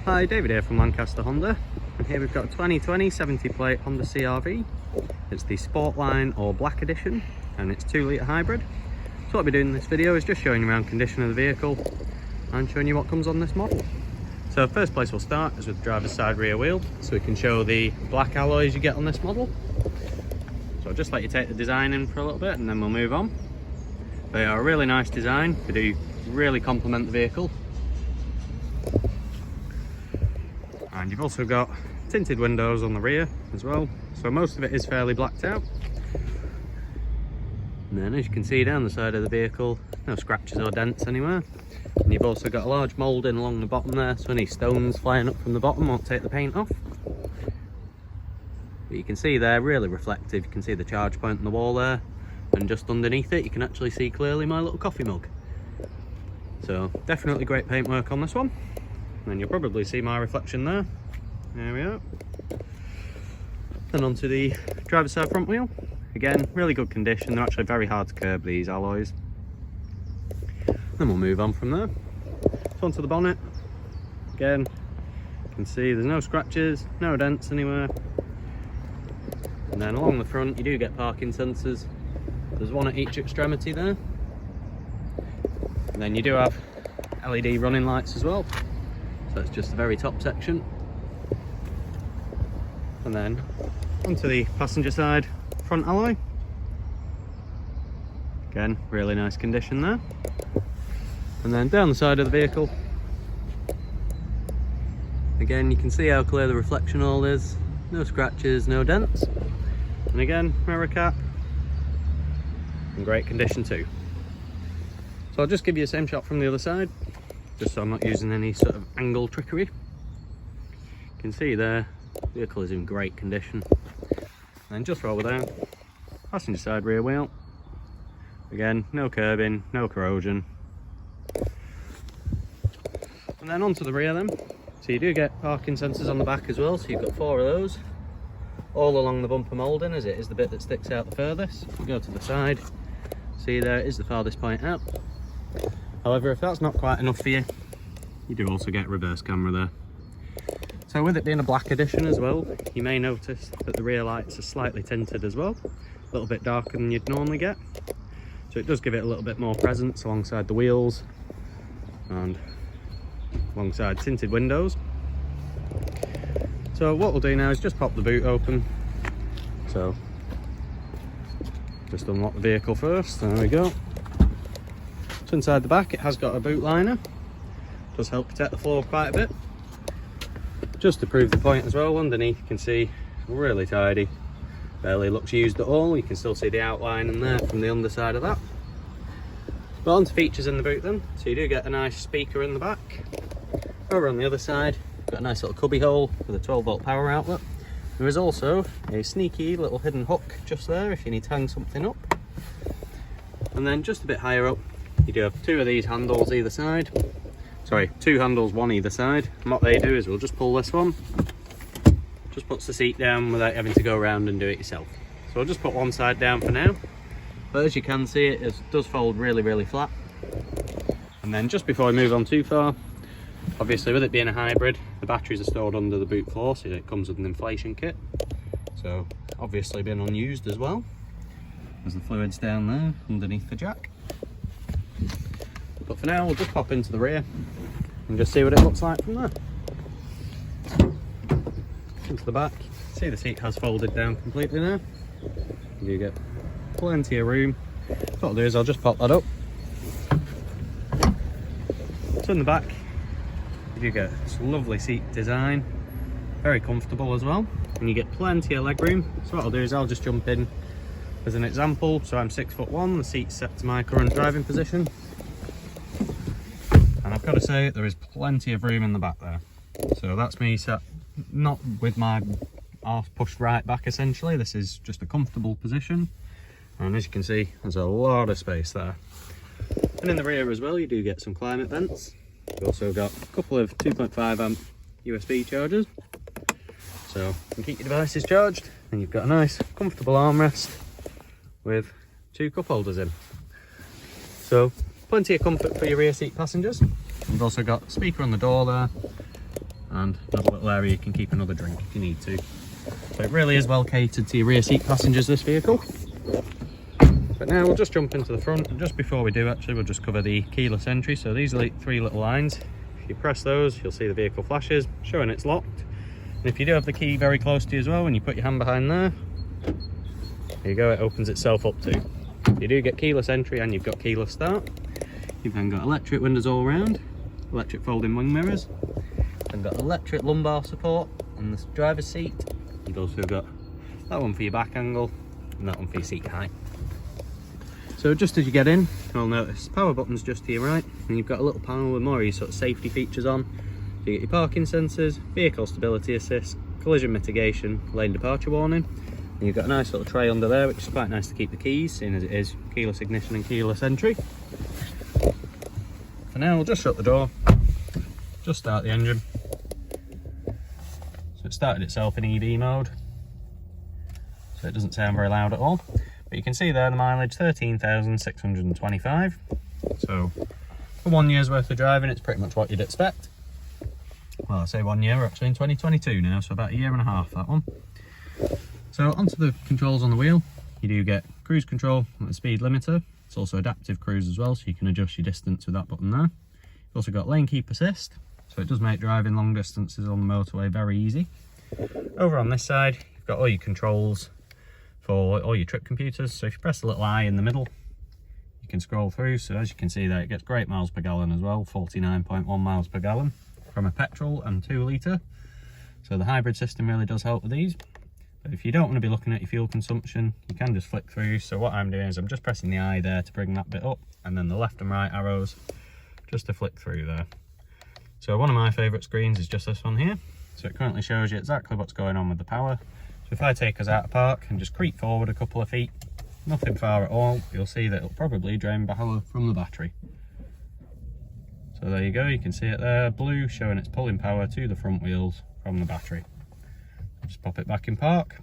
Hi, David here from Lancaster Honda, and here we've got a 2020 70 plate Honda CR-V. It's the Sportline or Black Edition, and it's 2 litre hybrid. So what I'll be doing in this video is just showing you around condition of the vehicle and showing you what comes on this model. So first place we'll start is with the driver's side rear wheel, so we can show the black alloys you get on this model. So I'll just let you take the design in for a little bit and then we'll move on. They are a really nice design, they do really complement the vehicle. And you've also got tinted windows on the rear as well, so most of it is fairly blacked out. And then as you can see down the side of the vehicle, no scratches or dents anywhere. And you've also got a large moulding along the bottom there, so any stones flying up from the bottom won't take the paint off. But you can see they're really reflective. You can see the charge point on the wall there, and just underneath it you can actually see clearly my little coffee mug. So definitely great paintwork on this one. And you'll probably see my reflection there. There we are. Then onto the driver's side front wheel. Again, really good condition. They're actually very hard to curb, these alloys. Then we'll move on from there. So onto the bonnet. Again, you can see there's no scratches, no dents anywhere. And then along the front you do get parking sensors. There's one at each extremity there. And then you do have LED running lights as well. So it's just the very top section. And then onto the passenger side front alloy. Again, really nice condition there. And then down the side of the vehicle, again you can see how clear the reflection all is. No scratches, no dents. And again, mirror cap in great condition too. So I'll just give you the same shot from the other side, just so I'm not using any sort of angle trickery. You can see there, the vehicle is in great condition. And just roll down, passenger side rear wheel. Again, no curbing, no corrosion. And then onto the rear then. So you do get parking sensors on the back as well, so you've got 4 of those. All along the bumper moulding, as it is the bit that sticks out the furthest. If you go to the side, see there is the farthest point out. However, if that's not quite enough for you, you do also get a reverse camera there. So with it being a black edition as well, you may notice that the rear lights are slightly tinted as well, a little bit darker than you'd normally get. So it does give it a little bit more presence alongside the wheels and alongside tinted windows. So what we'll do now is just pop the boot open. So just unlock the vehicle first, there we go. So inside the back it has got a boot liner, does help protect the floor quite a bit. Just to prove the point as well, underneath you can see really tidy, barely looks used at all. You can still see the outline in there from the underside of that. But on to features in the boot then. So you do get a nice speaker in the back. Over on the other side, got a nice little cubby hole with a 12-volt power outlet. There is also a sneaky little hidden hook just there if you need to hang something up. And then just a bit higher up, you do have 2 of these handles either side. Sorry, 2 handles, 1 either side. And what they do is we'll just pull this one. Just puts the seat down without having to go around and do it yourself. So I'll just put one side down for now. But as you can see, it does fold really, really flat. And then just before I move on too far, obviously with it being a hybrid, the batteries are stored under the boot floor, so it comes with an inflation kit. So obviously being unused as well. There's the fluids down there underneath the jack. But for now we'll just pop into the rear and just see what it looks like from there. Into the back, see the seat has folded down completely now. You get plenty of room. What I'll do is I'll just pop that up. So in the back you get this lovely seat design, very comfortable as well, and you get plenty of leg room. So what I'll do is I'll just jump in as an example. So I'm 6'1", the seat's set to my current driving position, and I've got to say there is plenty of room in the back there. So that's me sat not with my arse pushed right back essentially. This is just a comfortable position, and as you can see there's a lot of space there. And in the rear as well you do get some climate vents. You've also got a couple of 2.5 amp USB chargers, so you can keep your devices charged, and you've got a nice comfortable armrest with 2 cup holders in. So plenty of comfort for your rear seat passengers. We've also got a speaker on the door there, and another little area you can keep another drink if you need to. So it really is well catered to your rear seat passengers, this vehicle. But now we'll just jump into the front, and just before we do actually, we'll just cover the keyless entry. So these are like 3 little lines. If you press those, you'll see the vehicle flashes showing it's locked. And if you do have the key very close to you as well, when you put your hand behind there, there you go, it opens itself up too. You do get keyless entry and you've got keyless start. You've then got electric windows all around, electric folding wing mirrors, and got electric lumbar support on the driver's seat. You've also got that one for your back angle and that one for your seat height. So just as you get in, you'll notice power buttons just to your right, and you've got a little panel with more of your sort of safety features on. So you get your parking sensors, vehicle stability assist, collision mitigation, lane departure warning, and you've got a nice little tray under there, which is quite nice to keep the keys, seeing as it is keyless ignition and keyless entry. For now, we'll just shut the door, just start the engine. So it started itself in EV mode, so it doesn't sound very loud at all. But you can see there the mileage, 13,625. So for 1 year's worth of driving, it's pretty much what you'd expect. Well, I say 1 year, we're actually in 2022 now, so about 1.5 years, that one. So onto the controls on the wheel, you do get cruise control and the speed limiter. It's also adaptive cruise as well, so you can adjust your distance with that button there. You've also got lane keep assist, so it does make driving long distances on the motorway very easy. Over on this side, you've got all your controls for all your trip computers. So if you press the little I in the middle, you can scroll through. So as you can see there, it gets great miles per gallon as well, 49.1 miles per gallon from a petrol and 2 litre. So the hybrid system really does help with these. But if you don't want to be looking at your fuel consumption, you can just flick through. So what I'm doing is I'm just pressing the I there to bring that bit up, and then the left and right arrows just to flick through there. So one of my favourite screens is just this one here. So it currently shows you exactly what's going on with the power. So if I take us out of park and just creep forward a couple of feet, nothing far at all, you'll see that it'll probably drain power from the battery. So there you go, you can see it there, blue, showing it's pulling power to the front wheels from the battery. Just pop it back in park.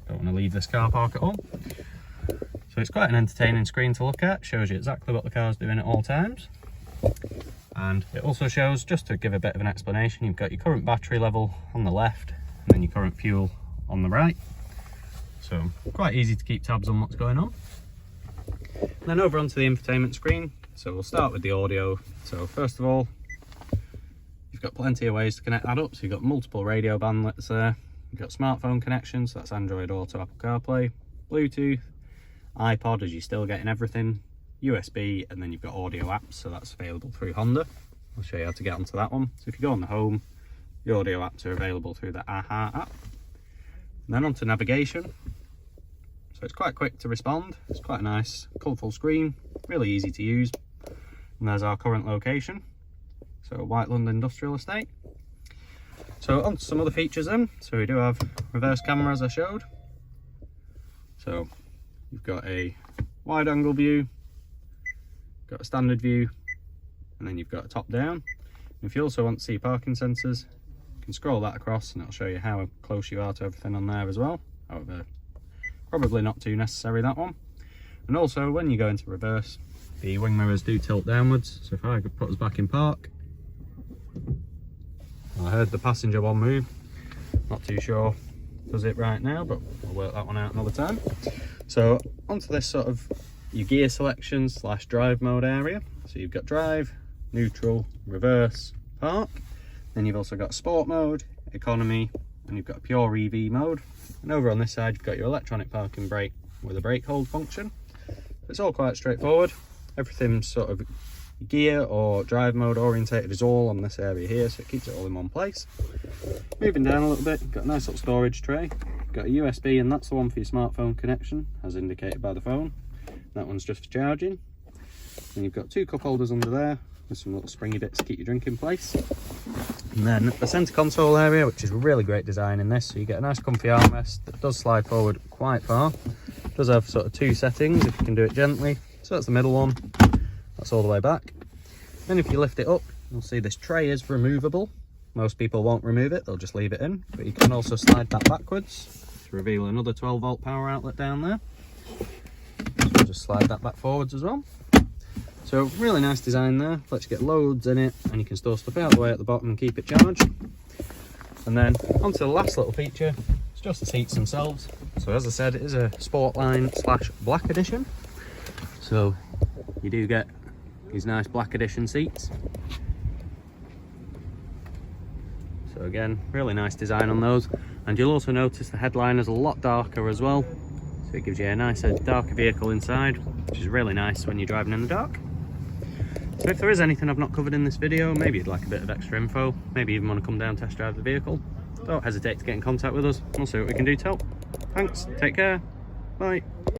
Don't want to leave this car park at all. So it's quite an entertaining screen to look at, shows you exactly what the car's doing at all times. And it also shows, just to give a bit of an explanation, you've got your current battery level on the left, and then your current fuel on the right. So quite easy to keep tabs on what's going on. And then over onto the infotainment screen. So we'll start with the audio. So first of all, you've got plenty of ways to connect that up. So you've got multiple radio bandwidths there. You've got smartphone connections, so that's Android Auto, Apple CarPlay, Bluetooth, iPod, as you're still getting everything, USB, and then you've got audio apps, so that's available through Honda. I'll show you how to get onto that one. So if you go on the home, the audio apps are available through the AHA app. And then onto navigation. So it's quite quick to respond. It's quite a nice, colourful screen, really easy to use. And there's our current location. So White Lund Industrial Estate. So on to some other features then. So we do have reverse camera, as I showed. So you've got a wide angle view, got a standard view, and then you've got a top down. And if you also want to see parking sensors, you can scroll that across and it'll show you how close you are to everything on there as well. However, probably not too necessary, that one. And also when you go into reverse, the wing mirrors do tilt downwards. So if I could put us back in park, I heard the passenger one move, not too sure does it right now, but we'll work that one out another time. So onto this sort of your gear selection / drive mode area. So you've got drive, neutral, reverse, park. Then you've also got sport mode, economy, and you've got a pure EV mode. And over on this side, you've got your electronic parking brake with a brake hold function. It's all quite straightforward. Everything's sort of gear or drive mode orientated is all on this area here, so it keeps it all in one place. Moving down a little bit, you've got a nice little storage tray. You've got a USB, and that's the one for your smartphone connection, as indicated by the phone. That one's just for charging. And you've got 2 cup holders under there with some little springy bits to keep your drink in place. And then the centre console area, which is really great design in this, so you get a nice comfy armrest that does slide forward quite far. It does have sort of 2 settings if you can do it gently. So that's the middle one, that's all the way back. Then if you lift it up, you'll see this tray is removable. Most people won't remove it, they'll just leave it in. But you can also slide that backwards to reveal another 12 volt power outlet down there. So just slide that back forwards as well. So So really nice design there, lets you get loads in it, and you can store stuff out the way at the bottom and keep it charged. And then onto the last little feature, it's just the seats themselves. So as I said, it is a Sportline / Black Edition. So you do get these nice Black Edition seats. So again, really nice design on those. And you'll also notice the headliner's a lot darker as well. So it gives you a nicer, darker vehicle inside, which is really nice when you're driving in the dark. So if there is anything I've not covered in this video, maybe you'd like a bit of extra info, maybe even want to come down and test drive the vehicle, don't hesitate to get in contact with us. We'll see what we can do to help. Thanks, take care, bye.